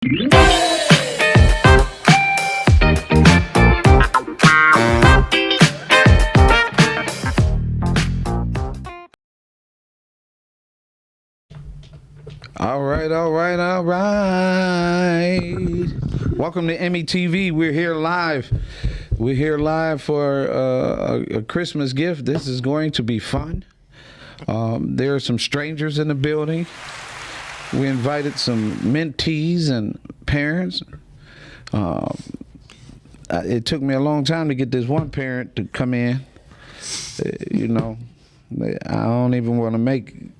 All right. Welcome to Emmy TV. We're here live. We're here live for a Christmas gift. This is going to be fun. There are some strangers in the building. We invited some mentees and parents. It took me a long time to get this one parent to come in. I don't even want to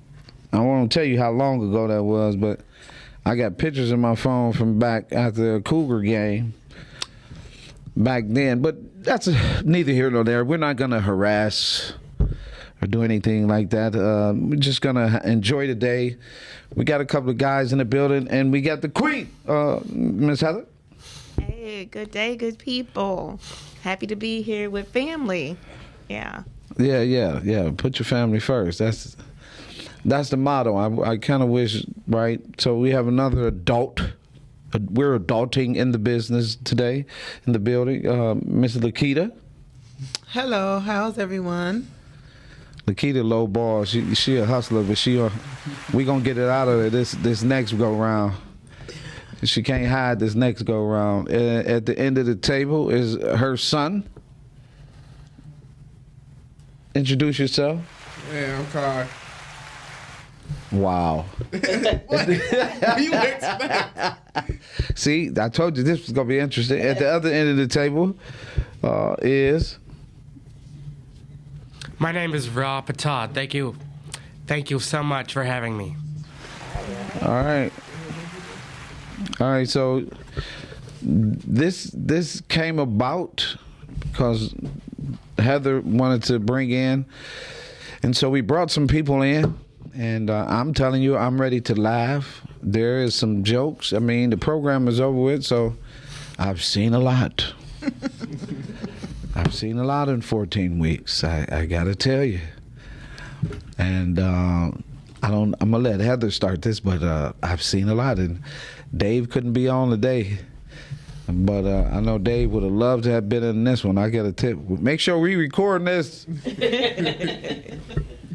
I won't tell you how long ago that was, but I got pictures in my phone from back after a Cougar game back then. But that's neither here nor there. We're not going to harass or do anything like that. We're just going to enjoy the day. We got a couple of guys in the building, and we got the queen, Miss Heather. Hey, good day, good people. Happy to be here with family. Yeah. Yeah. Put your family first. That's the motto. I kind of wish, right? So we have another adult. We're adulting in the business today, in the building. Miss Lakita. Hello, how's everyone? Lakita low ball. She a hustler, but we gonna get it out of her this next go round. She can't hide this next go round. At the end of the table is her son. Introduce yourself. Yeah, I'm Kai. Wow. What do you expect? See, I told you this was going to be interesting. At the other end of the table is... My name is Ra Patad. Thank you. Thank you so much for having me. All right, so this came about because Heather wanted to bring in, and so we brought some people in. And I'm telling you, I'm ready to laugh. There is some jokes. I mean, the program is over with, so I've seen a lot. I've seen a lot in 14 weeks. I gotta tell you. And I'm gonna let Heather start this, but I've seen a lot. And Dave couldn't be on today, but I know Dave would have loved to have been in this one. I got a tip. Make sure we record this.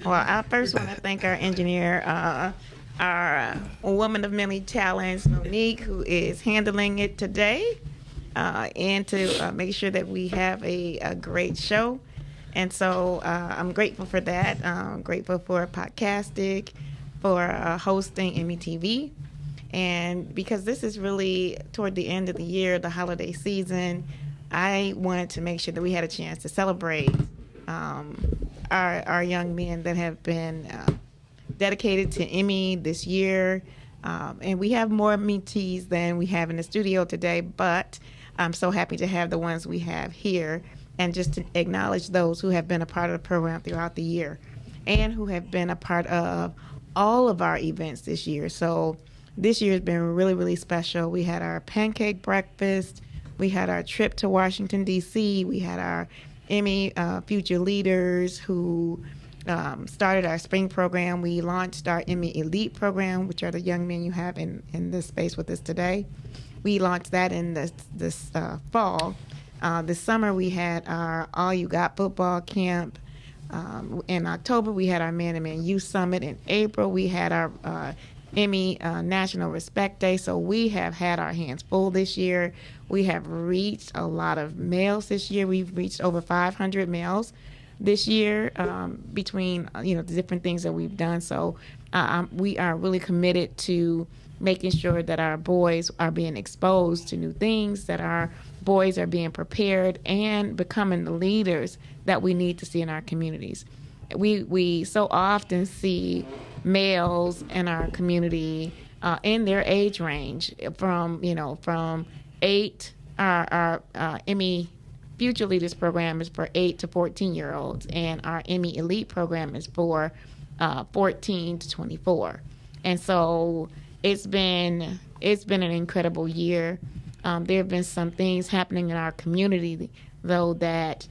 Well, I first want to thank our engineer, our woman of many talents, Monique, who is handling it today, and to make sure that we have a great show. And so I'm grateful for that. I'm grateful for Podcastic, for hosting Emmy TV. And because this is really toward the end of the year, the holiday season, I wanted to make sure that we had a chance to celebrate our young men that have been dedicated to Emmy this year. And we have more mentees than we have in the studio today, but I'm so happy to have the ones we have here and just to acknowledge those who have been a part of the program throughout the year and who have been a part of all of our events this year. So this year has been really, really special. We had our pancake breakfast. We had our trip to Washington, D.C. We had our Emmy Future Leaders who started our spring program. We launched our Emmy Elite program, which are the young men you have in this space with us today. We launched that in this fall. This summer we had our All You Got football camp. In October we had our Man and Man Youth Summit. In April we had our Emmy National Respect Day. So we have had our hands full this year. We have reached a lot of males this year. We've reached over 500 males this year between the different things that we've done. So we are really committed to making sure that our boys are being exposed to new things, that our boys are being prepared and becoming the leaders that we need to see in our communities. We so often see males in our community in their age range from 8. Our Emmy Future Leaders program is for 8 to 14-year-olds, and our Emmy Elite program is for 14 to 24. And so it's been an incredible year. There have been some things happening in our community, though, that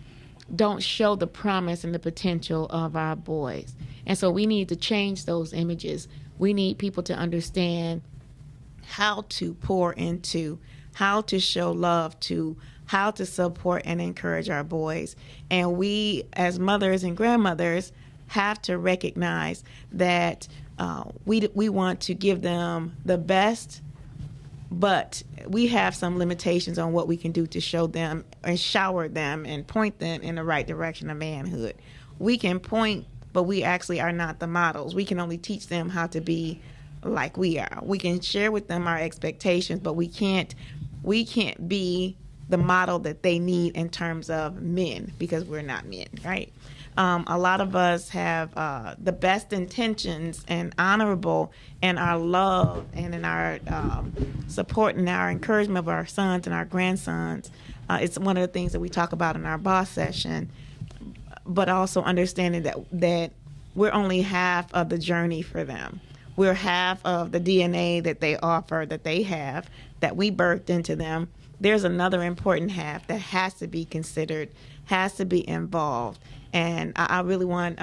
don't show the promise and the potential of our boys. And so we need to change those images. We need people to understand how to pour into, how to show love to, how to support and encourage our boys. And we, as mothers and grandmothers, have to recognize that we want to give them the best, but we have some limitations on what we can do to show them and shower them and point them in the right direction of manhood. We can point, but we actually are not the models. We can only teach them how to be like we are. We can share with them our expectations, but we can't be the model that they need in terms of men, because we're not men, right? A lot of us have the best intentions and honorable in our love and in our support and our encouragement of our sons and our grandsons. It's one of the things that we talk about in our boss session, but also understanding that we're only half of the journey for them. We're half of the DNA that they offer, that they have, that we birthed into them. There's another important half that has to be considered, has to be involved. And I really want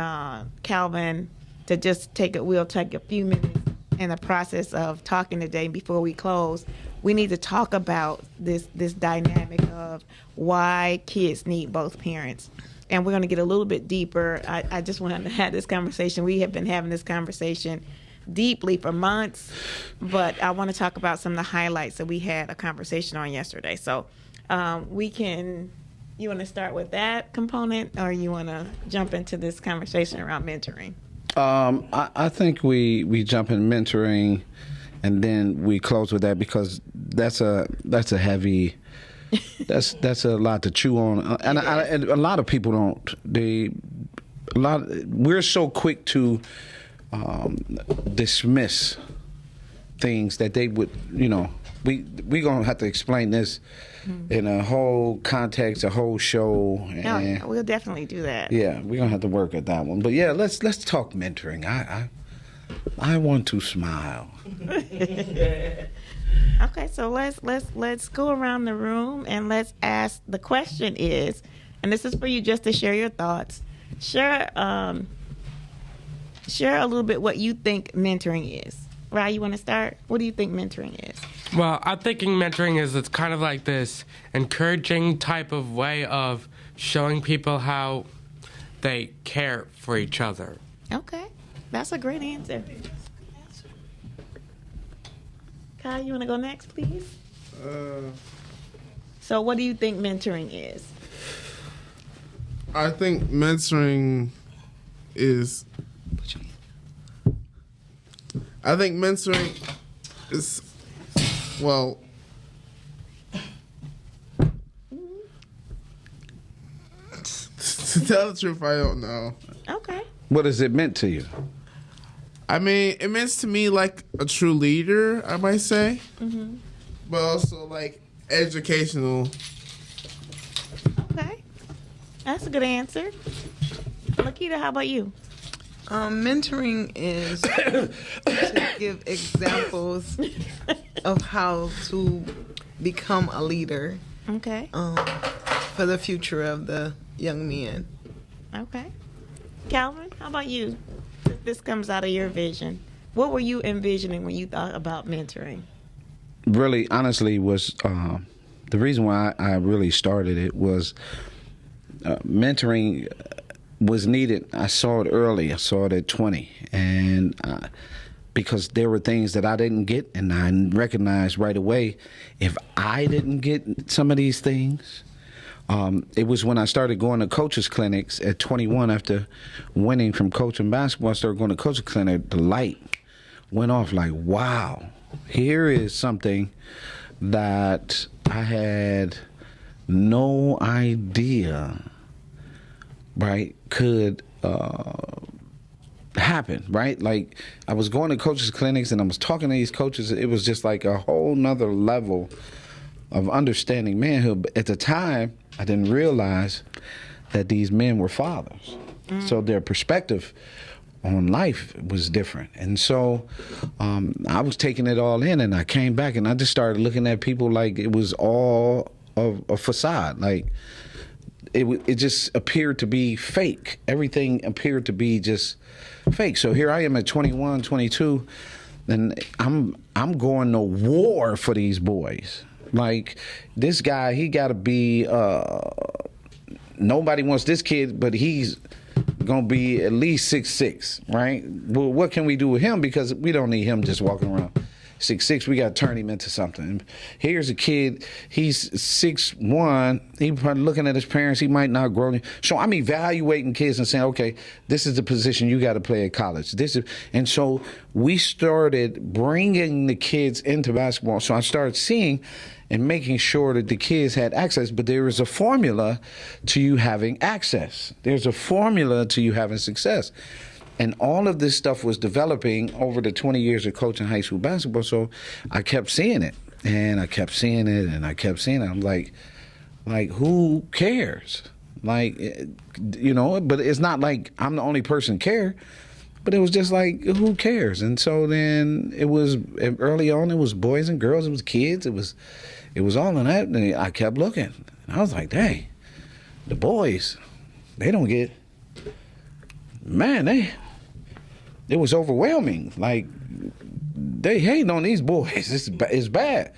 Calvin to just we'll take a few minutes in the process of talking today before we close. We need to talk about this dynamic of why kids need both parents. And we're going to get a little bit deeper. I just wanted to have this conversation. We have been having this conversation deeply for months, but I want to talk about some of the highlights that we had a conversation on yesterday. So you want to start with that component, or you want to jump into this conversation around mentoring? I think we jump in mentoring, and then we close with that, because that's a heavy, that's a lot to chew on, and a lot of people don't. We're so quick to dismiss things that they would, we gonna have to explain this in a whole context, a whole show. And we'll definitely do that. Yeah, we're gonna have to work at that one. But yeah, let's talk mentoring. I want to smile. Okay, so let's go around the room and let's ask. The question is, and this is for you just to share your thoughts. Share a little bit what you think mentoring is. Ryan, you want to start? What do you think mentoring is? Well, I'm thinking mentoring is it's kind of like this encouraging type of way of showing people how they care for each other. Okay, that's a great answer. Kyle, you want to go next, please? So what do you think mentoring is? I think mentoring is... well, to tell the truth, I don't know. Okay. What has it meant to you? I mean, it means to me like a true leader, I might say, but also like educational. Okay, that's a good answer. Lakita, how about you? Mentoring is to give examples of how to become a leader. Okay. For the future of the young men. Okay. Calvin, how about you? This comes out of your vision. What were you envisioning when you thought about mentoring? Really, honestly, was the reason why I really started it was mentoring was needed. I saw it early. I saw it at 20, and because there were things that I didn't get, and I recognized right away if I didn't get some of these things. It was when I started going to coaches clinics at 21 after winning from coaching basketball. I started going to coaches clinic. The light went off like, wow, here is something that I had no idea, right, could happen, right? Like, I was going to coaches clinics and I was talking to these coaches. It was just like a whole nother level of understanding manhood. But at the time, I didn't realize that these men were fathers. So their perspective on life was different. And so I was taking it all in, and I came back and I just started looking at people like it was all a facade. Like it just appeared to be fake. Everything appeared to be just fake. So here I am at 21, 22, And I'm going to war for these boys. Like, this guy, he got to be, nobody wants this kid, but he's going to be at least 6'6", right? Well, what can we do with him? Because we don't need him just walking around 6'6". We got to turn him into something. Here's a kid, he's 6'1". He probably looking at his parents, he might not grow. So I'm evaluating kids and saying, okay, this is the position you got to play at college. And so we started bringing the kids into basketball. So I started seeing and making sure that the kids had access, but there is a formula to you having access. There's a formula to you having success. And all of this stuff was developing over the 20 years of coaching high school basketball. So I kept seeing it, and I kept seeing it, and I kept seeing it. I'm like, who cares? Like, you know, but it's not like I'm the only person care, but it was just like, who cares? And so then it was, early on, it was boys and girls, it was kids, it was all in that. And I kept looking, and I was like, dang, the boys, they don't get, man, it was overwhelming. Like, they hating on these boys. It's bad.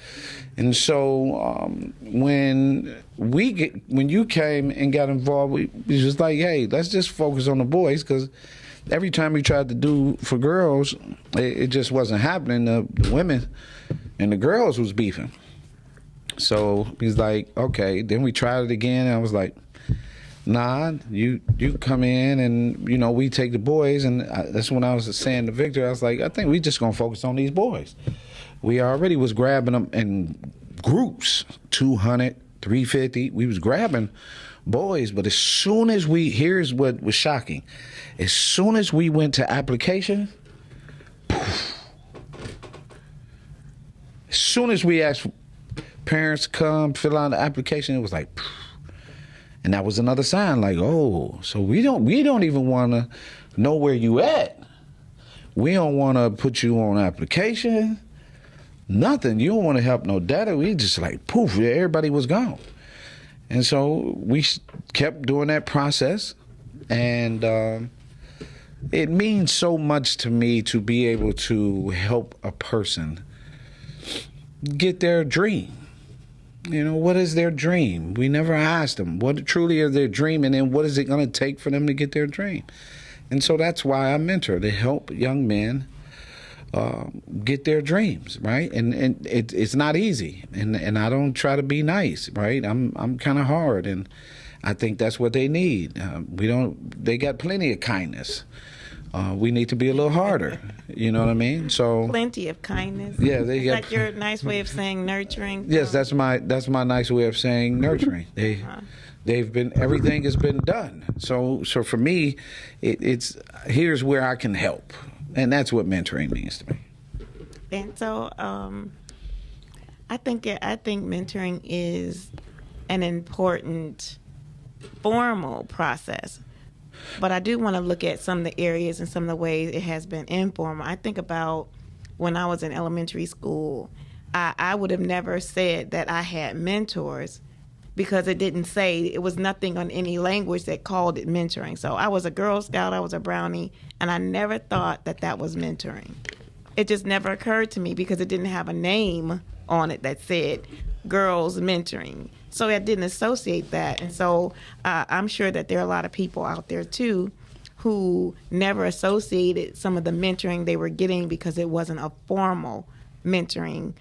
And so when you came and got involved, we was just like, hey, let's just focus on the boys, because every time we tried to do for girls, it just wasn't happening. The women and the girls was beefing. So he's like, okay. Then we tried it again, and I was like, nah, you come in, and, you know, we take the boys. And that's when I was saying to Victor, I was like, I think we just going to focus on these boys. We already was grabbing them in groups, 200, 350. We was grabbing boys, but as soon as here's what was shocking. As soon as we went to application, poof, as soon as we asked parents to come fill out the application, it was like, poof. And that was another sign, like, oh, so we don't even want to know where you at. We don't want to put you on application. Nothing. You don't want to help no data. We just like, poof, everybody was gone. And so we kept doing that process. And it means so much to me to be able to help a person get their dream. You know, what is their dream? We never asked them what truly is their dream, and then what is it going to take for them to get their dream? And so that's why I mentor, to help young men get their dreams, right? And it's not easy, and I don't try to be nice, right? I'm kind of hard, and I think that's what they need. They got plenty of kindness. We need to be a little harder. You know what I mean? So plenty of kindness. Yeah, they got. Like your nice way of saying nurturing. Yes, that's my nice way of saying nurturing. They've been, everything has been done. So for me, it's here's where I can help, and that's what mentoring means to me. And so I think mentoring is an important formal process. But I do want to look at some of the areas and some of the ways it has been informal. I think about when I was in elementary school, I would have never said that I had mentors, because it didn't say, it was nothing on any language that called it mentoring. So I was a Girl Scout, I was a Brownie, and I never thought that was mentoring. It just never occurred to me because it didn't have a name on it that said girls mentoring. So I didn't associate that. And so I'm sure that there are a lot of people out there, too, who never associated some of the mentoring they were getting because it wasn't a formal mentoring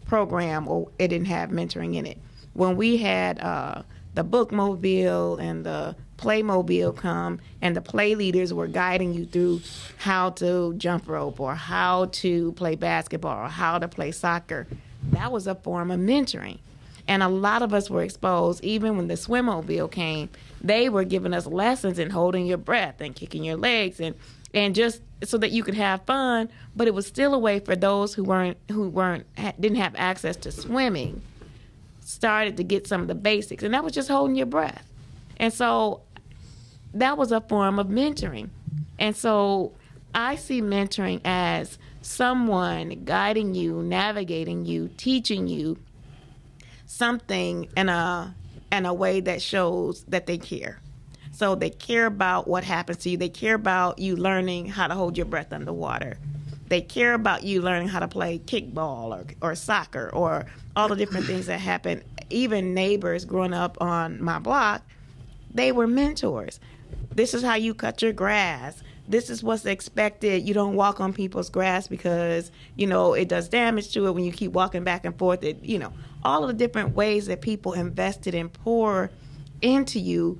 program, or it didn't have mentoring in it. When we had the bookmobile and the Playmobile come, and the play leaders were guiding you through how to jump rope or how to play basketball or how to play soccer, that was a form of mentoring. And a lot of us were exposed, even when the swimmobile came, they were giving us lessons in holding your breath and kicking your legs and just so that you could have fun. But it was still a way for those who didn't have access to swimming, started to get some of the basics. And that was just holding your breath. And so that was a form of mentoring. And so I see mentoring as someone guiding you, navigating you, teaching you something in a way that shows that they care. So they care about what happens to you. They care about you learning how to hold your breath underwater. They care about you learning how to play kickball or soccer or all the different things that happen. Even neighbors growing up on my block, they were mentors. This is how you cut your grass. This is what's expected. You don't walk on people's grass because, it does damage to it when you keep walking back and forth. All of the different ways that people invested and pour into you,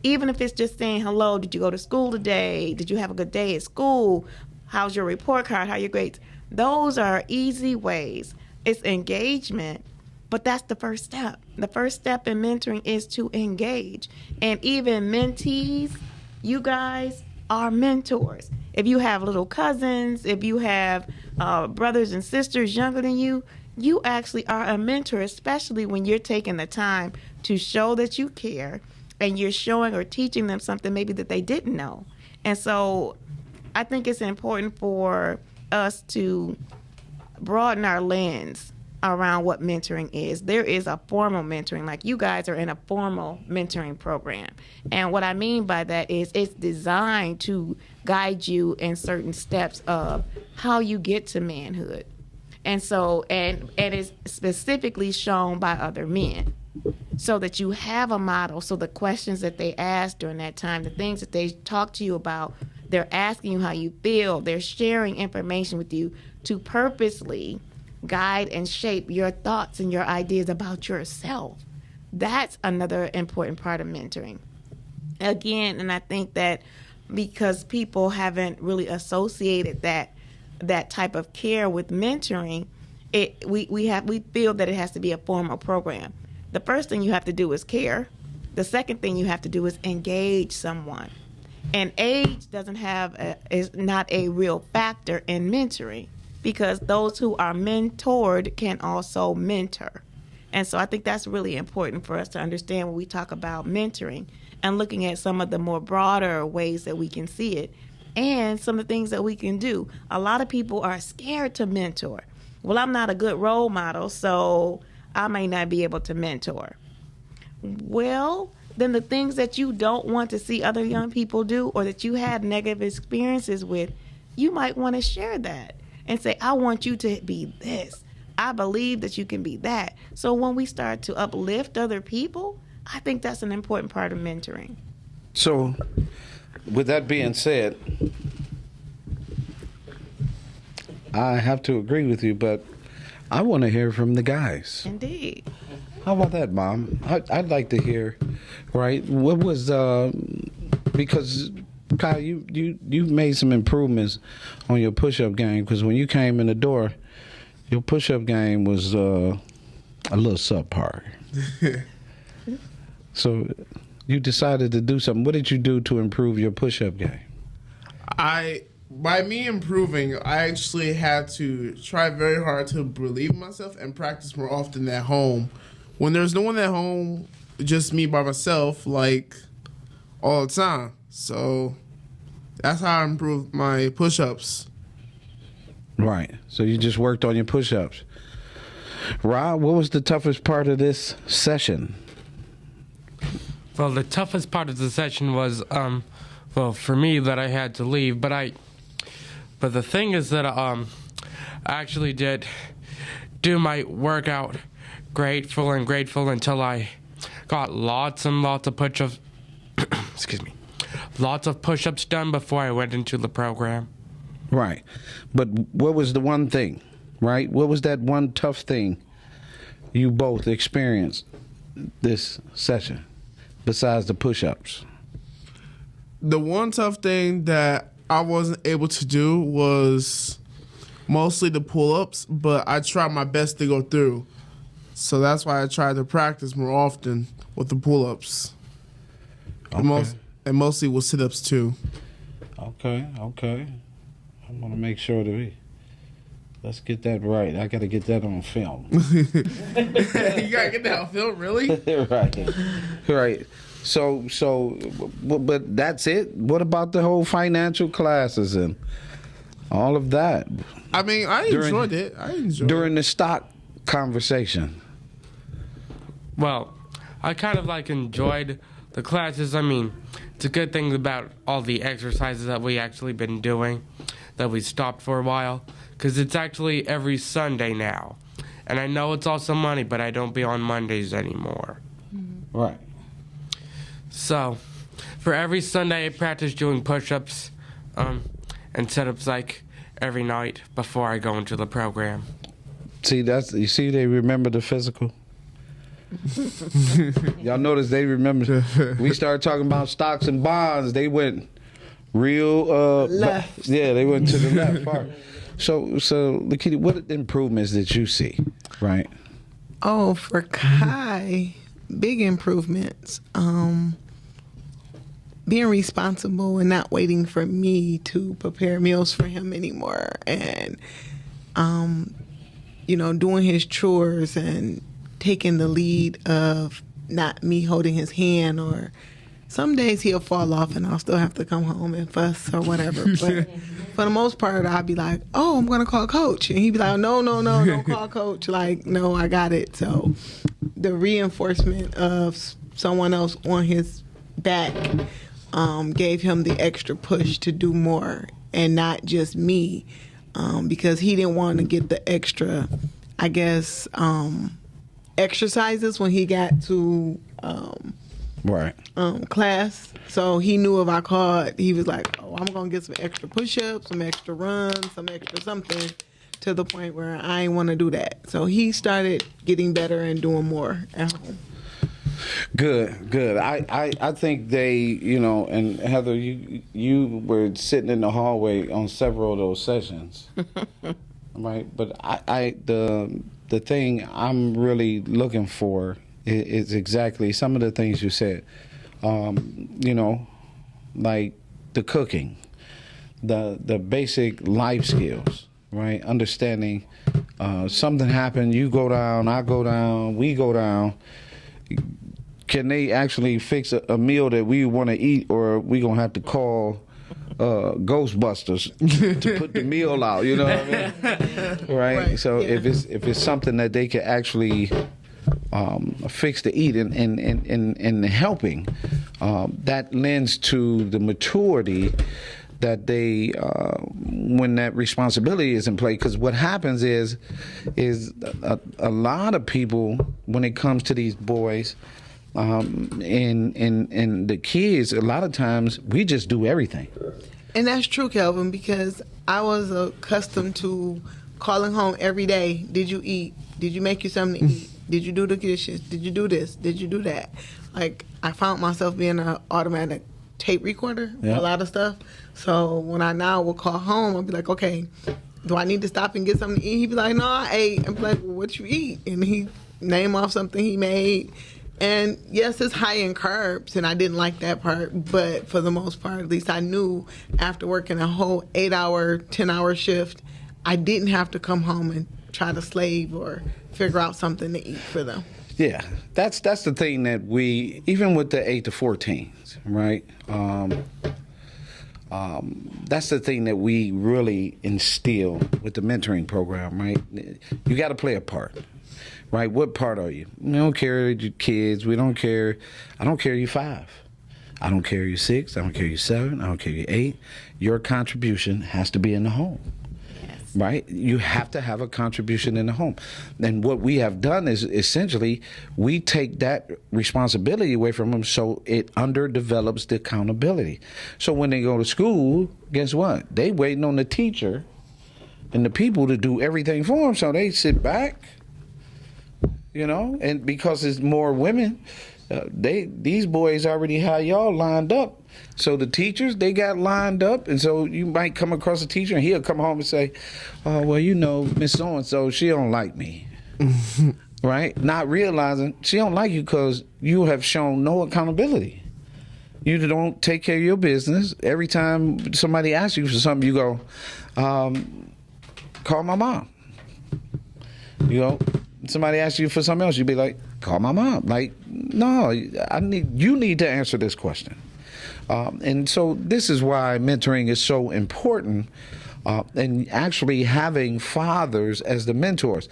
even if it's just saying, hello, did you go to school today? Did you have a good day at school? How's your report card? How are your grades? Those are easy ways. It's engagement, but that's the first step. The first step in mentoring is to engage. And even mentees, you guys are mentors. If you have little cousins, if you have brothers and sisters younger than you, you actually are a mentor, especially when you're taking the time to show that you care and you're showing or teaching them something maybe that they didn't know. And so I think it's important for us to broaden our lens around what mentoring is. There is a formal mentoring, like you guys are in a formal mentoring program. And what I mean by that is it's designed to guide you in certain steps of how you get to manhood. And so, and it's specifically shown by other men so that you have a model. So the questions that they ask during that time, the things that they talk to you about, they're asking you how you feel. They're sharing information with you to purposely guide and shape your thoughts and your ideas about yourself. That's another important part of mentoring. Again, and I think that because people haven't really associated that type of care with mentoring, we feel that it has to be a formal program. The first thing you have to do is care. The second thing you have to do is engage someone. And age is not a real factor in mentoring, because those who are mentored can also mentor. And so I think that's really important for us to understand when we talk about mentoring and looking at some of the more broader ways that we can see it and some of the things that we can do. A lot of people are scared to mentor. Well, I'm not a good role model, so I may not be able to mentor. Well, then the things that you don't want to see other young people do or that you had negative experiences with, you might want to share that and say, I want you to be this. I believe that you can be that. So when we start to uplift other people, I think that's an important part of mentoring. So with that being said, I have to agree with you, but I want to hear from the guys. Indeed. How about that, Mom? I'd like to hear, right? What was, because Kyle, you made some improvements on your push-up game, because when you came in the door, your push-up game was a little subpar. So you decided to do something. What did you do to improve your push-up game? By me improving, I actually had to try very hard to believe in myself and practice more often at home. When there's no one at home, just me by myself, like all the time. So that's how I improved my push-ups. Right. So you just worked on your push-ups. Rob, what was the toughest part of this session? Well, the toughest part of the session was, for me, that I had to leave. But the thing is that I actually did do my workout grateful until I got lots and lots of push-ups. Excuse me. Lots of push-ups done before I went into the program. Right. But what was the one thing, right? What was that one tough thing you both experienced this session besides the push-ups? The one tough thing that I wasn't able to do was mostly the pull-ups, but I tried my best to go through. So that's why I tried to practice more often with the pull-ups. Okay. And mostly with sit-ups too. Okay. I want to make sure that let's get that right. I got to get that on film. You gotta get that on film, really? Right. So, but that's it. What about the whole financial classes and all of that? I mean, I enjoyed it. During the stock conversation. Well, I kind of enjoyed the classes, I mean, it's a good thing about all the exercises that we actually been doing, that we stopped for a while, because it's actually every Sunday now. And I know it's also money, but I don't be on Mondays anymore. Right. So, for every Sunday, I practice doing push-ups and sit-ups like every night before I go into the program. See, you see, they remember the physical. Y'all notice they remember. We started talking about stocks and bonds. They went real left. Yeah, they went to the left part. So, Lakita, what improvements did you see? Right. Oh, for Kai, big improvements. Being responsible and not waiting for me to prepare meals for him anymore, and doing his chores and taking the lead of not me holding his hand. Or some days he'll fall off and I'll still have to come home and fuss or whatever. But for the most part, I'll be like, oh, I'm going to call coach. And he'd be like, no, don't call coach. Like, no, I got it. So the reinforcement of someone else on his back gave him the extra push to do more, and not just me, because he didn't want to get the extra, I guess, exercises when he got to class. So he knew if I called, he was like, oh, I'm going to get some extra push-ups, some extra runs, some extra something, to the point where I ain't want to do that. So he started getting better and doing more at home. Good. I think they, and Heather, you were sitting in the hallway on several of those sessions, right? But the thing I'm really looking for is exactly some of the things you said. Like the cooking, the basic life skills, right? Understanding something happened, you go down, I go down, we go down. Can they actually fix a meal that we want to eat, or are we going to have to call Ghostbusters to put the meal out? You know what I mean? Right? So yeah. if it's something that they can actually fix to eat and helping, that lends to the maturity that they, when that responsibility is in play. Because what happens is a lot of people, when it comes to these boys, and the kids, a lot of times we just do everything. And that's true, Kelvin, because I was accustomed to calling home every day. Did you eat? Did you make you something to eat? Did you do the dishes? Did you do this? Did you do that? Like, I found myself being an automatic tape recorder for a lot of stuff. So when I now will call home, I'll be like, okay, do I need to stop and get something to eat? He'd be like, no, I ate. I'm like, well, what you eat? And he name off something he made. And yes, it's high in carbs, and I didn't like that part. But for the most part, at least I knew after working a whole 8-hour, 10-hour shift, I didn't have to come home and try to slave or figure out something to eat for them. Yeah, that's the thing that we, even with the 8 to 14s, right? That's the thing that we really instill with the mentoring program, right? You got to play a part, right? What part are you? We don't care your kids. We don't care. I don't care you're 5. I don't care you're 6. I don't care you're 7. I don't care you're 8. Your contribution has to be in the home. Right? You have to have a contribution in the home. And what we have done is essentially we take that responsibility away from them, so it underdevelops the accountability. So when they go to school, guess what? They waiting on the teacher and the people to do everything for them. So they sit back, and because it's more women, these boys already have y'all lined up. So the teachers, they got lined up, and so you might come across a teacher, and he'll come home and say, oh, well, Miss So-and-so, she don't like me, right? Not realizing she don't like you because you have shown no accountability. You don't take care of your business. Every time somebody asks you for something, you go, call my mom. Somebody asks you for something else, you'd be like, call my mom. Like, no, you need to answer this question. And so this is why mentoring is so important, and actually having fathers as the mentors.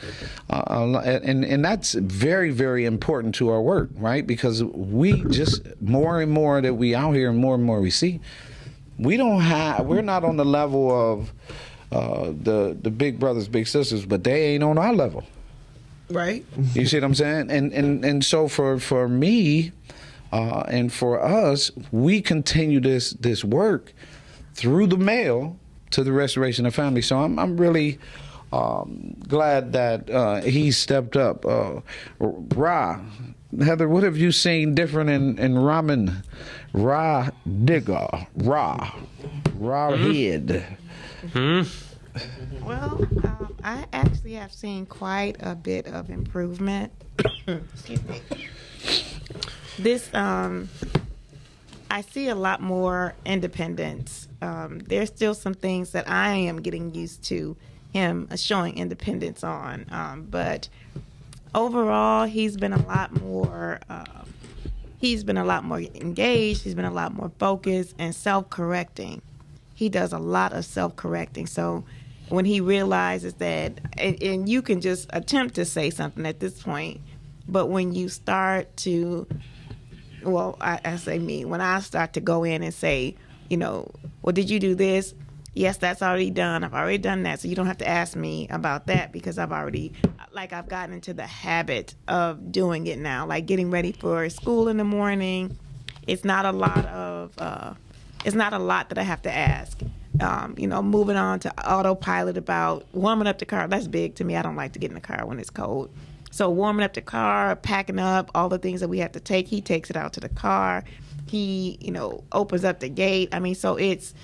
And that's very, very important to our work, right? Because we just, more and more that we out here and more we see, we're not on the level of the big brothers, big sisters, but they ain't on our level. Right. You see what I'm saying? And so for me and for us, we continue this work through the mail to the restoration of family. So I'm really glad that he stepped up. Ra, Heather, what have you seen different in ramen? Ra digger, Ra head. Well, I actually have seen quite a bit of improvement. Excuse me. This, I see a lot more independence. There's still some things that I am getting used to him showing independence on, but overall, he's been a lot more. He's been a lot more engaged. He's been a lot more focused and self-correcting. He does a lot of self-correcting. So when he realizes that, and you can just attempt to say something at this point, but when you start to, well, I say me, when I start to go in and say, well, did you do this? Yes, that's already done. I've already done that. So you don't have to ask me about that because I've gotten into the habit of doing it now, like getting ready for school in the morning. It's not a lot that I have to ask. Moving on to autopilot about warming up the car. That's big to me. I don't like to get in the car when it's cold. So warming up the car, packing up, all the things that we have to take, he takes it out to the car. He, opens up the gate. I mean, so it's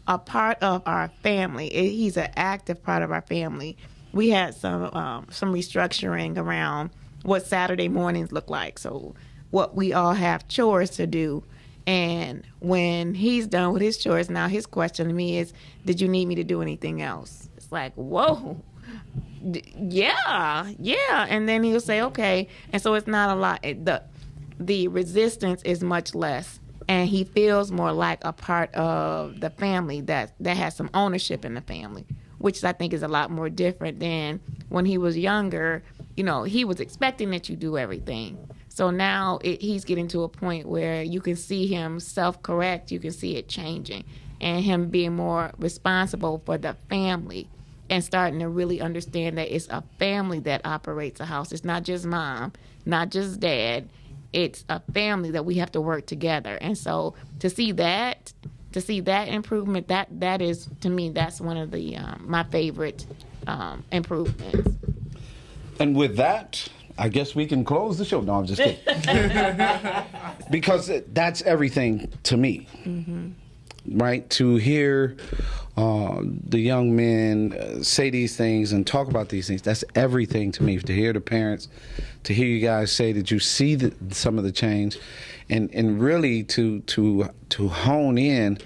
a part of our family. He's an active part of our family. We had some restructuring around what Saturday mornings look like. So what we all have chores to do. And when he's done with his chores, now his question to me is, did you need me to do anything else? It's like, whoa. Yeah. And then he'll say, okay. And so it's not a lot. The resistance is much less. And he feels more like a part of the family that has some ownership in the family, which I think is a lot more different than when he was younger. He was expecting that you do everything. So now he's getting to a point where you can see him self-correct. You can see it changing and him being more responsible for the family and starting to really understand that it's a family that operates a house. It's not just mom, not just dad. It's a family that we have to work together. And so to see that improvement, that is, to me, that's one of the my favorite improvements. And with that, I guess we can close the show. No, I'm just kidding. Because that's everything to me, right? To hear the young men say these things and talk about these things, that's everything to me. To hear the parents, to hear you guys say that you see some of the change, and really to hone in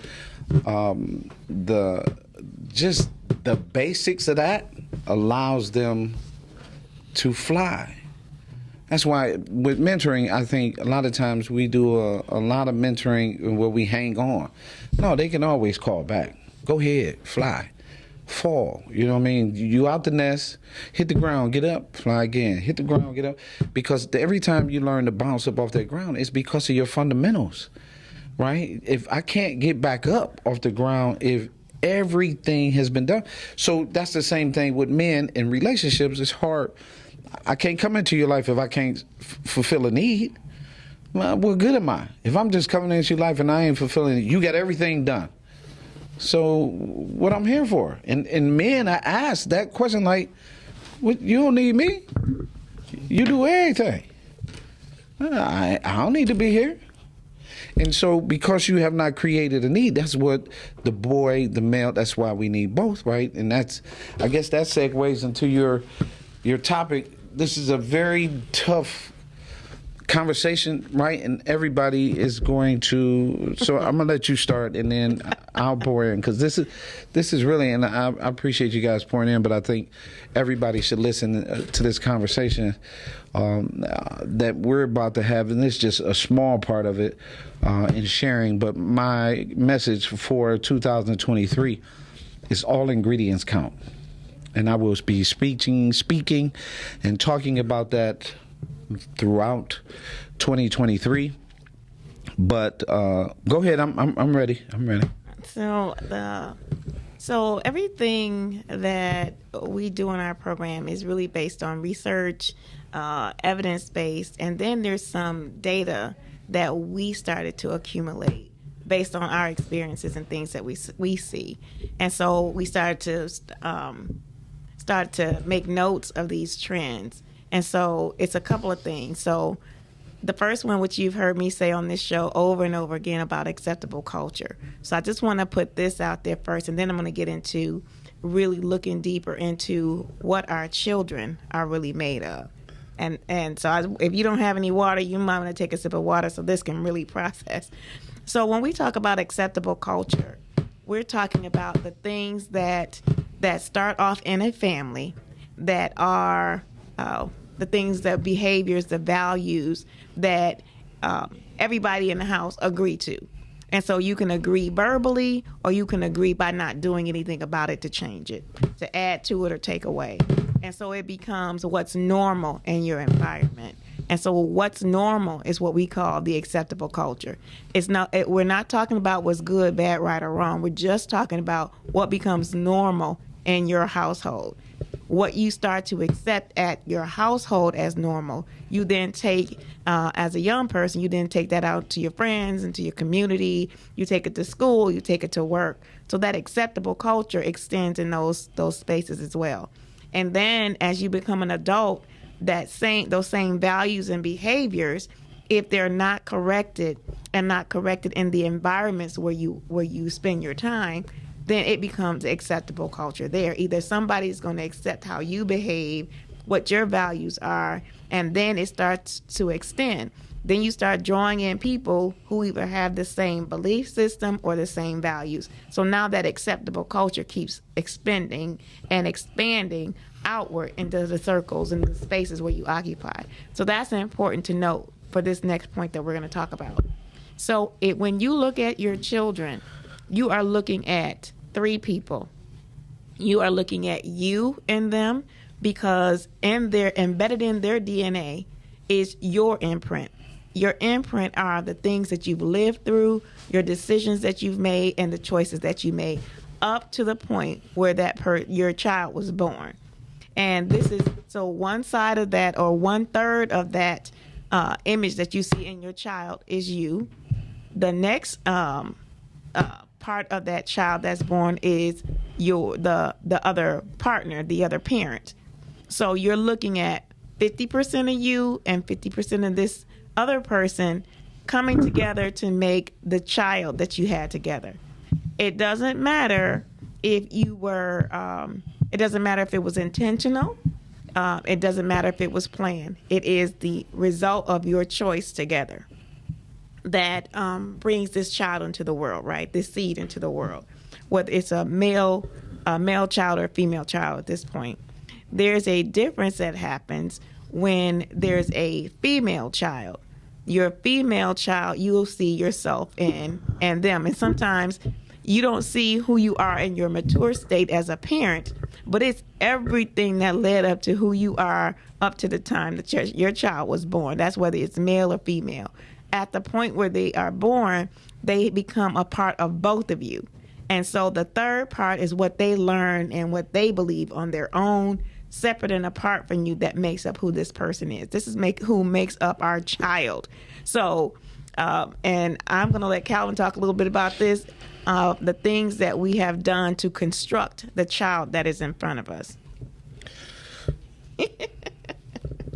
the basics of that allows them to fly. That's why with mentoring, I think a lot of times we do a lot of mentoring where we hang on. No, they can always call back. Go ahead, fly, fall. You know what I mean? You out the nest, hit the ground, get up, fly again. Hit the ground, get up. Because every time you learn to bounce up off that ground, it's because of your fundamentals, right? If I can't get back up off the ground, if everything has been done. So that's the same thing with men in relationships. It's hard. I can't come into your life if I can't fulfill a need. Well, what good am I? If I'm just coming into your life and I ain't fulfilling it, you got everything done. So what I'm here for? And men, I ask that question like, what, you don't need me? You do everything. I don't need to be here. And so because you have not created a need, that's what the boy, the male, that's why we need both, right? And that's, I guess that segues into your topic. This is a very tough conversation, right? And everybody is going to, so I'm going to let you start and then I'll pour in, because this is really, and I appreciate you guys pouring in, but I think everybody should listen to this conversation that we're about to have, and this is just a small part of it in sharing. But my message for 2023 is all ingredients count. And I will be speaking and talking about that throughout 2023. But go ahead. I'm ready. I'm ready. So everything that we do in our program is really based on research, evidence-based, and then there's some data that we started to accumulate based on our experiences and things that we see. And so we started to make notes of these trends. And so it's a couple of things. So the first one, which you've heard me say on this show over and over again, about acceptable culture. So I just want to put this out there first, and then I'm going to get into really looking deeper into what our children are really made of. And so if you don't have any water, you might want to take a sip of water so this can really process. So when we talk about acceptable culture, we're talking about the things that start off in a family, that are the things, the behaviors, the values that everybody in the house agree to. And so you can agree verbally, or you can agree by not doing anything about it to change it, to add to it or take away. And so it becomes what's normal in your environment. And so what's normal is what we call the acceptable culture. We're not talking about what's good, bad, right, or wrong. We're just talking about what becomes normal in your household. What you start to accept at your household as normal, you then take, as a young person, you then take that out to your friends and to your community. You take it to school, you take it to work. So that acceptable culture extends in those spaces as well. And then as you become an adult, those same values and behaviors, if they're not corrected and not corrected in the environments where you spend your time, then it becomes acceptable culture there. Either somebody's going to accept how you behave, what your values are, and then it starts to extend. Then you start drawing in people who either have the same belief system or the same values. So now that acceptable culture keeps expanding and expanding outward into the circles and the spaces where you occupy. So that's important to note for this next point that we're going to talk about. So when you look at your children, you are looking at three people. You are looking at you in them, because embedded in their DNA is your imprint. Your imprint are the things that you've lived through, your decisions that you've made, and the choices that you made up to the point where your child was born. And this is, so one side of that, or 1/3 of that image that you see in your child is you. The next part of that child that's born is the other partner, the other parent. So you're looking at 50% of you and 50% of this other person coming together to make the child that you had together. It doesn't matter if it doesn't matter if it was intentional. It doesn't matter if it was planned. It is the result of your choice together that brings this child into the world, right? This seed into the world, whether it's a male child or a female child at this point. There's a difference that happens when there's a female child. Your female child, you'll see yourself in and them. And sometimes you don't see who you are in your mature state as a parent, but it's everything that led up to who you are up to the time that your child was born. That's whether it's male or female. At the point where they are born, they become a part of both of you. And so the third part is what they learn and what they believe on their own, separate and apart from you, that makes up who this person is. This is who makes up our child. So, and I'm going to let Calvin talk a little bit about this, the things that we have done to construct the child that is in front of us.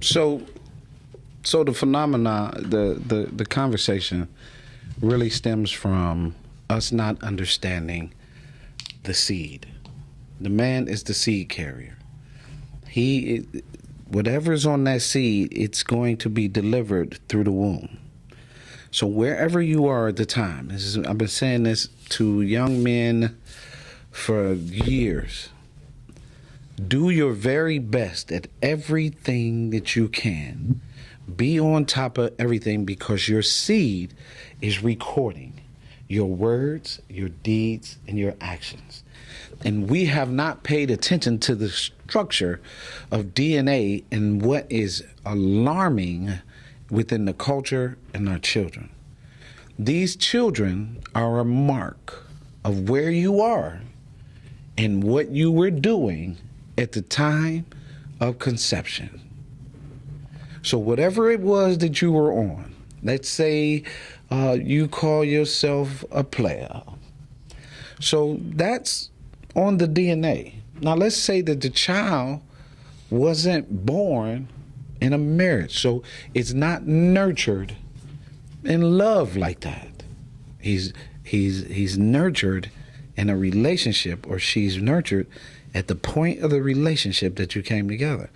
So the phenomena, the conversation really stems from us not understanding the seed. The man is the seed carrier. Whatever's on that seed, it's going to be delivered through the womb. So wherever you are at the time, I've been saying this to young men for years. Do your very best at everything that you can. Be on top of everything, because your seed is recording. your words, your deeds, and your actions. And we have not paid attention to the structure of DNA and what is alarming within the culture and our children. These children are a mark of where you are and what you were doing at the time of conception. So whatever it was that you were on, let's say you call yourself a player. So that's on the DNA. Now let's say that the child wasn't born in a marriage, so it's not nurtured in love like that. He's nurtured in a relationship, or she's nurtured at the point of the relationship that you came together.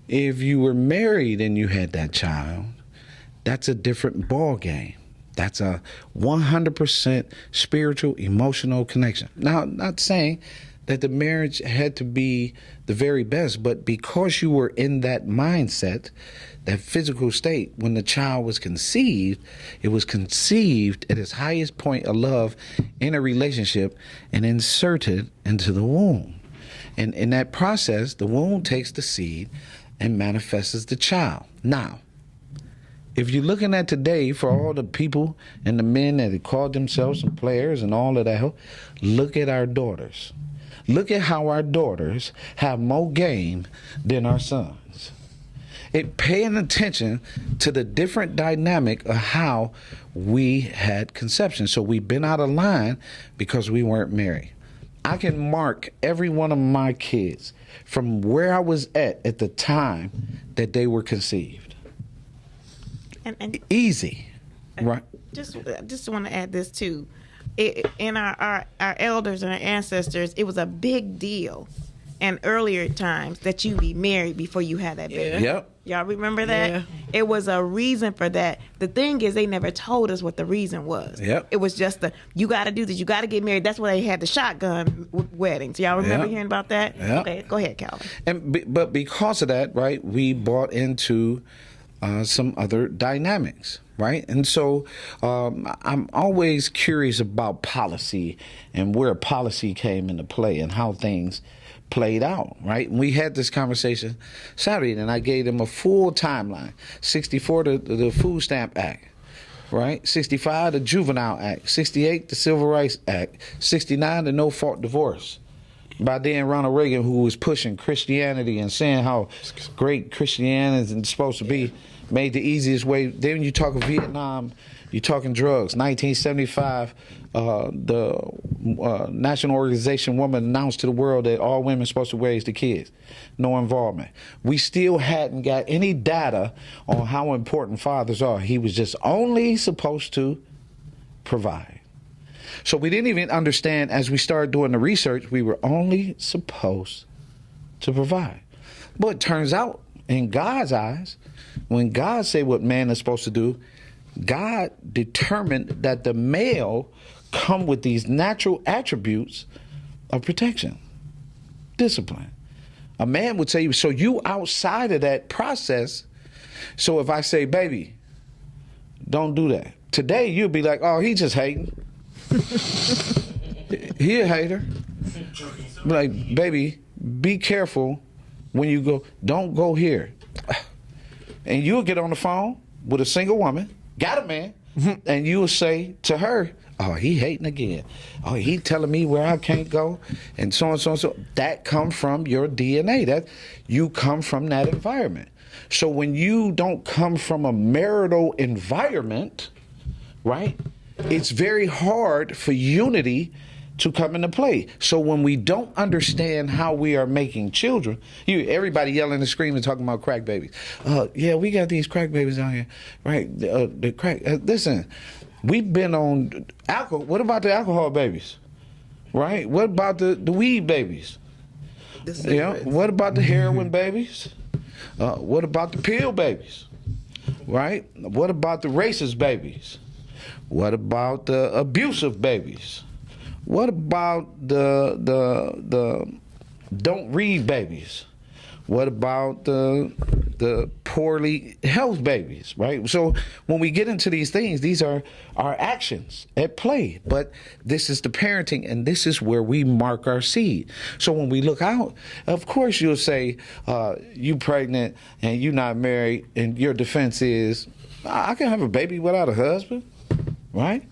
If you were married and you had that child, that's a different ball game. That's a 100% spiritual, emotional connection. Now, not saying that the marriage had to be the very best, but because you were in that mindset, that physical state, when the child was conceived, it was conceived at its highest point of love in a relationship and inserted into the womb. And in that process, the womb takes the seed and manifests the child. Now, if you're looking at today, for all the people and the men that have called themselves some players and all of that, look at our daughters. Look at how our daughters have more game than our sons. Paying attention to the different dynamic of how we had conception. So we've been out of line because we weren't married. I can mark every one of my kids from where I was at the time that they were conceived. And easy, right? Just want to add this too. In our elders and our ancestors, it was a big deal in earlier times that you be married before you had that baby. Yeah. Yep. Y'all remember that? Yeah. It was a reason for that. The thing is, they never told us what the reason was. Yep. It was just you got to do this, you got to get married. That's why they had the shotgun weddings. Y'all remember Yep. hearing about that? Yep. Okay, go ahead, Calvin. But because of that, right, we bought into some other dynamics, right? And so I'm always curious about policy and where policy came into play and how things played out, right? And we had this conversation Saturday, and I gave them a full timeline. 64, the Food Stamp Act, right? 65, the Juvenile Act. 68, the Civil Rights Act. 69, the No Fault Divorce. By then, Ronald Reagan, who was pushing Christianity and saying how great Christianity is supposed to be, made the easiest way. Then you talk of Vietnam, you're talking drugs. 1975, the National Organization Woman announced to the world that all women are supposed to raise the kids. No involvement. We still hadn't got any data on how important fathers are. He was just only supposed to provide. So we didn't even understand, as we started doing the research, we were only supposed to provide. But it turns out, in God's eyes, when God said what man is supposed to do, God determined that the male come with these natural attributes of protection, discipline. A man would say, so you outside of that process. So if I say, baby, don't do that. Today, you'll be like, oh, he just hating. He a hater. Be like, baby, be careful when you go. Don't go here. And you'll get on the phone with a single woman, got a man, and you'll say to her, oh, he hating again. Oh, he telling me where I can't go, and so on, so on, so. That come from your DNA. That you come from that environment. So when you don't come from a marital environment, right, it's very hard for unity to come into play. So when we don't understand how we are making children, everybody yelling and screaming, talking about crack babies. Yeah, we got these crack babies out here, right? The crack. Listen, we've been on alcohol. What about the alcohol babies, right? What about the weed babies? What about the heroin babies? What about the pill babies, right? What about the racist babies? What about the abusive babies? What about the don't read babies? What about the poorly health babies, right? So when we get into these things, these are our actions at play. But this is the parenting, and this is where we mark our seed. So when we look out, of course you'll say, you pregnant and you not married, and your defense is, I can have a baby without a husband, right?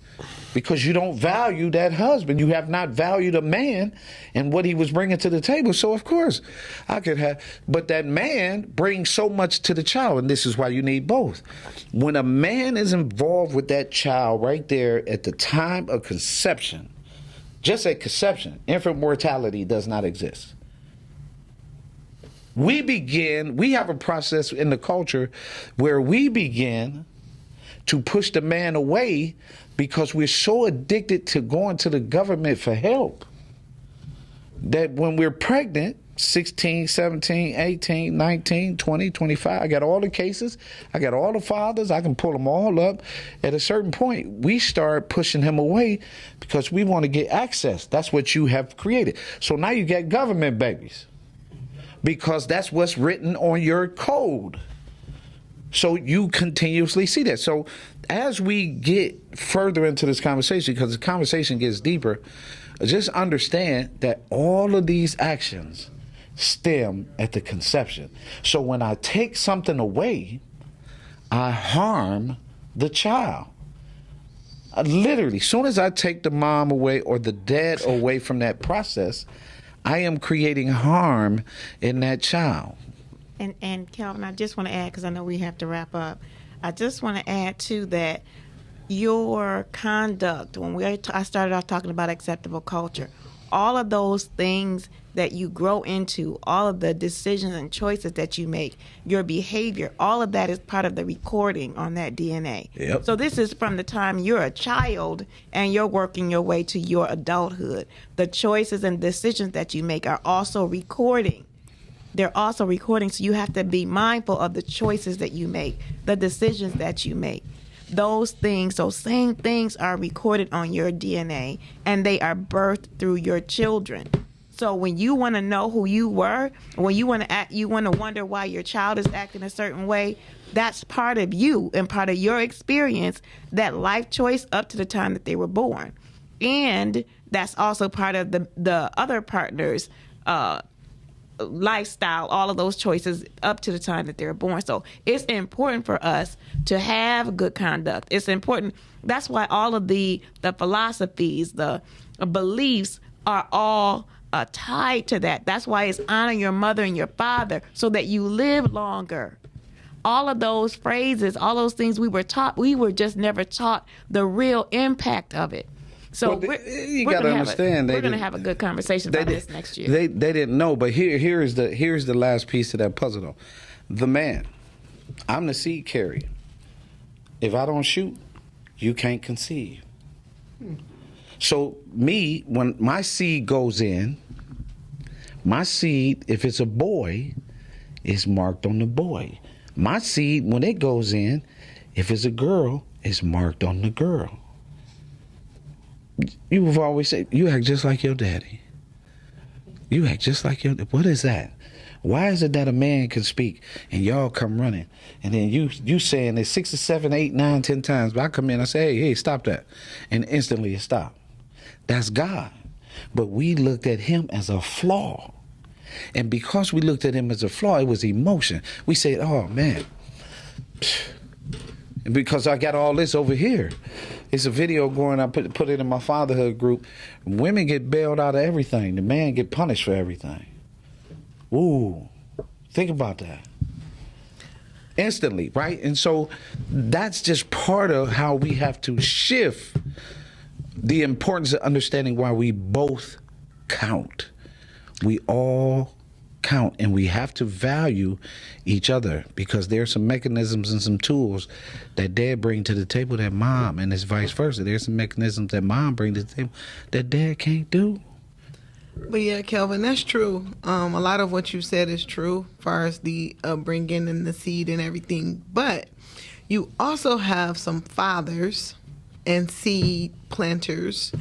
Because you don't value that husband. You have not valued a man and what he was bringing to the table. So, of course, I could have. But that man brings so much to the child, and this is why you need both. When a man is involved with that child right there at the time of conception, just at conception, infant mortality does not exist. We have a process in the culture where we begin to push the man away because we're so addicted to going to the government for help that when we're pregnant, 16, 17, 18, 19, 20, 25, I got all the cases, I got all the fathers, I can pull them all up. At a certain point, we start pushing him away because we want to get access. That's what you have created. So now you get government babies because that's what's written on your code. So you continuously see that. So as we get further into this conversation, because the conversation gets deeper, just understand that all of these actions stem at the conception. So when I take something away, I harm the child. Literally, as soon as I take the mom away or the dad away from that process, I am creating harm in that child. And Calvin, I just want to add, because I know we have to wrap up, I just want to add to that your conduct, I started off talking about acceptable culture, all of those things that you grow into, all of the decisions and choices that you make, your behavior, all of that is part of the recording on that DNA. Yep. So this is from the time you're a child and you're working your way to your adulthood. The choices and decisions that you make are also recording. They're also recording, so you have to be mindful of the choices that you make, the decisions that you make. Those things, those same things are recorded on your DNA, and they are birthed through your children. So when you want to know who you were, when you want to act, you want to wonder why your child is acting a certain way, that's part of you and part of your experience, that life choice up to the time that they were born. And that's also part of the other partner's lifestyle, all of those choices up to the time that they're born. So it's important for us to have good conduct. It's important. That's why all of the philosophies, the beliefs are all tied to that. That's why it's honor your mother and your father so that you live longer. All of those phrases, all those things we were taught, we were just never taught the real impact of it. So you got to understand, we're going to have a good conversation about this next year. They didn't know, but here's the last piece of that puzzle, though. The man, I'm the seed carrier. If I don't shoot, you can't conceive. So me, when my seed goes in, my seed, if it's a boy, is marked on the boy. My seed, when it goes in, if it's a girl, is marked on the girl. You have always said, you act just like your daddy. You act just like your daddy. What is that? Why is it that a man can speak and y'all come running? And then you saying it 6 or 7, 8, 9, 10 times. But I come in, I say, hey, stop that. And instantly it stopped. That's God. But we looked at him as a flaw. And because we looked at him as a flaw, it was emotion. We said, oh, man. Because I got all this over here. It's a video going, I put it in my fatherhood group. Women get bailed out of everything. The man get punished for everything. Ooh, think about that. Instantly, right? And so that's just part of how we have to shift the importance of understanding why we both count. We all count, and we have to value each other because there's some mechanisms and some tools that dad bring to the table that mom, and it's vice versa. There's some mechanisms that mom bring to the table that dad can't do. But yeah, Kelvin, that's true. A lot of what you said is true as far as the upbringing and the seed and everything. But you also have some fathers and seed planters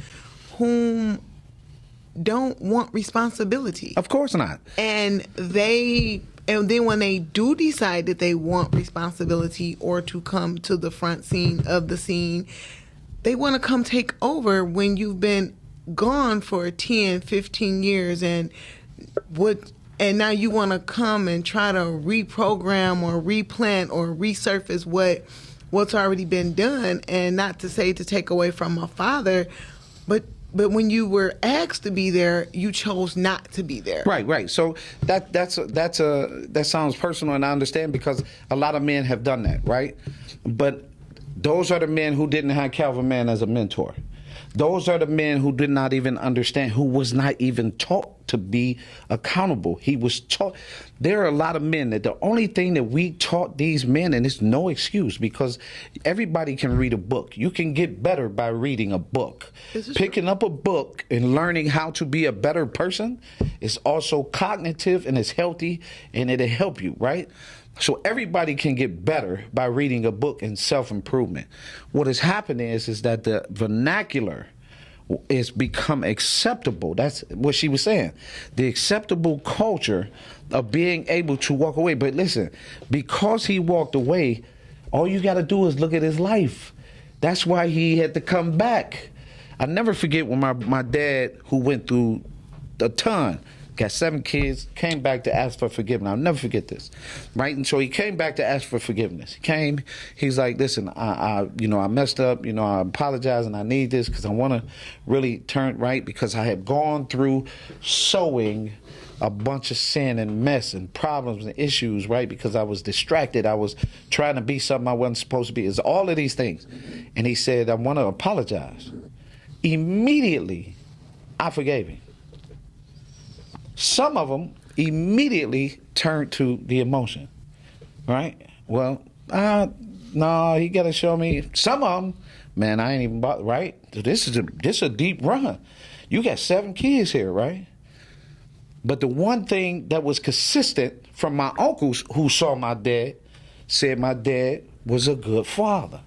whom don't want responsibility. Of course not. And they And then when they do decide that they want responsibility or to come to the front scene of the scene, they want to come take over when you've been gone for 10, 15 years and now you want to come and try to reprogram or replant or resurface what's already been done. And not to say to take away from my father, but when you were asked to be there, you chose not to be there. Right. So that sounds personal, and I understand because a lot of men have done that, right? But those are the men who didn't have Calvin Mann as a mentor. Those are the men who did not even understand, who was not even taught to be accountable. He was taught. There are a lot of men that the only thing that we taught these men, and it's no excuse because everybody can read a book. You can get better by reading a book. Picking up a book and learning how to be a better person is also cognitive and it's healthy and it'll help you, right? So everybody can get better by reading a book and self-improvement. What has happened is that the vernacular is become acceptable. That's what she was saying. The acceptable culture of being able to walk away. But listen, because he walked away, all you got to do is look at his life. That's why he had to come back. I never forget when my dad, who went through a ton, got 7 kids, came back to ask for forgiveness. I'll never forget this, right? And so he came back to ask for forgiveness. He came, he's like, listen, I messed up, I apologize and I need this because I want to really turn right because I had gone through sowing a bunch of sin and mess and problems and issues, right? Because I was distracted. I was trying to be something I wasn't supposed to be. It's all of these things. And he said, I want to apologize. Immediately, I forgave him. Some of them immediately turned to the emotion, right? Well, no, he got to show me. Some of them, man, I ain't even bought, right? This is a deep run. You got 7 kids here, right? But the one thing that was consistent from my uncles who saw my dad said my dad was a good father.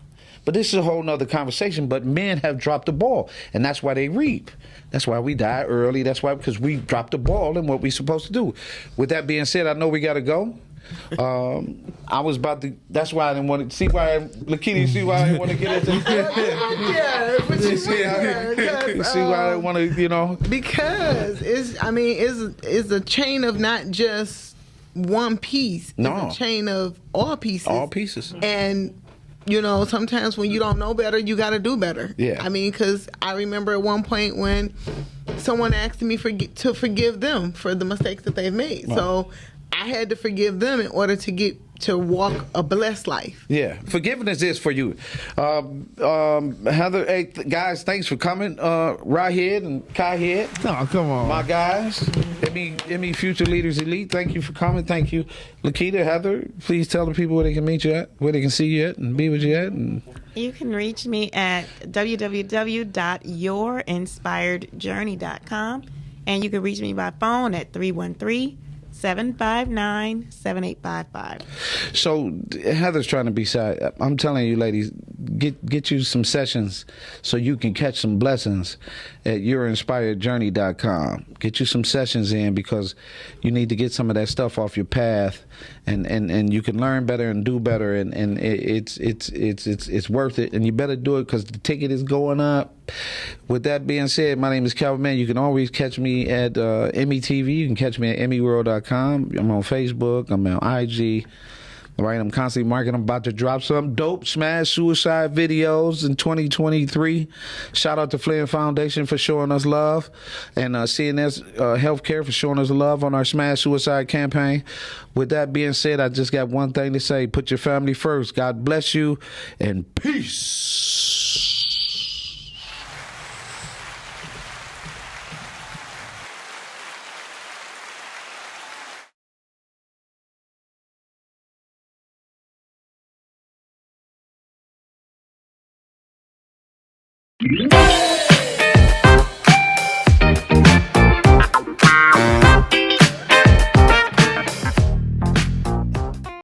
But this is a whole nother conversation. But men have dropped the ball, and that's why they reap. That's why we die early. That's why, because we dropped the ball in what we're supposed to do. With that being said, I know we got to go. I was about to. That's why I didn't want to see why Lakini. See why I didn't want to get into. Yeah, but you see why I didn't want to. Because it's a chain of not just one piece. No, it's a chain of all pieces. All pieces. And sometimes when you don't know better, you got to do better. Yeah. Because I remember at one point when someone asked me to forgive them for the mistakes that they've made. Right. So I had to forgive them in order to walk a blessed life. Yeah, forgiveness is for you. Heather, hey, guys, thanks for coming. Rahid and Kai. No, come on. My guys, Emmy Future Leaders Elite, thank you for coming. Thank you. Lakita, Heather, please tell the people where they can meet you at, where they can see you at and be with you at. And you can reach me at www.yourinspiredjourney.com, and you can reach me by phone at 313-759-7855. So Heather's trying to be shy. I'm telling you, ladies, get you some sessions so you can catch some blessings at yourinspiredjourney.com. Get you some sessions in because you need to get some of that stuff off your path, and you can learn better and do better, and it's worth it, and you better do it because the ticket is going up. With that being said, my name is Calvin Mann. You can always catch me at Emmy TV. You can catch me at EMIWorld.com. I'm on Facebook. I'm on IG. Right, I'm constantly marketing. I'm about to drop some dope smash suicide videos in 2023. Shout out to Flynn Foundation for showing us love, and CNS Healthcare for showing us love on our smash suicide campaign. With that being said, I just got one thing to say. Put your family first. God bless you, and peace. Yeah.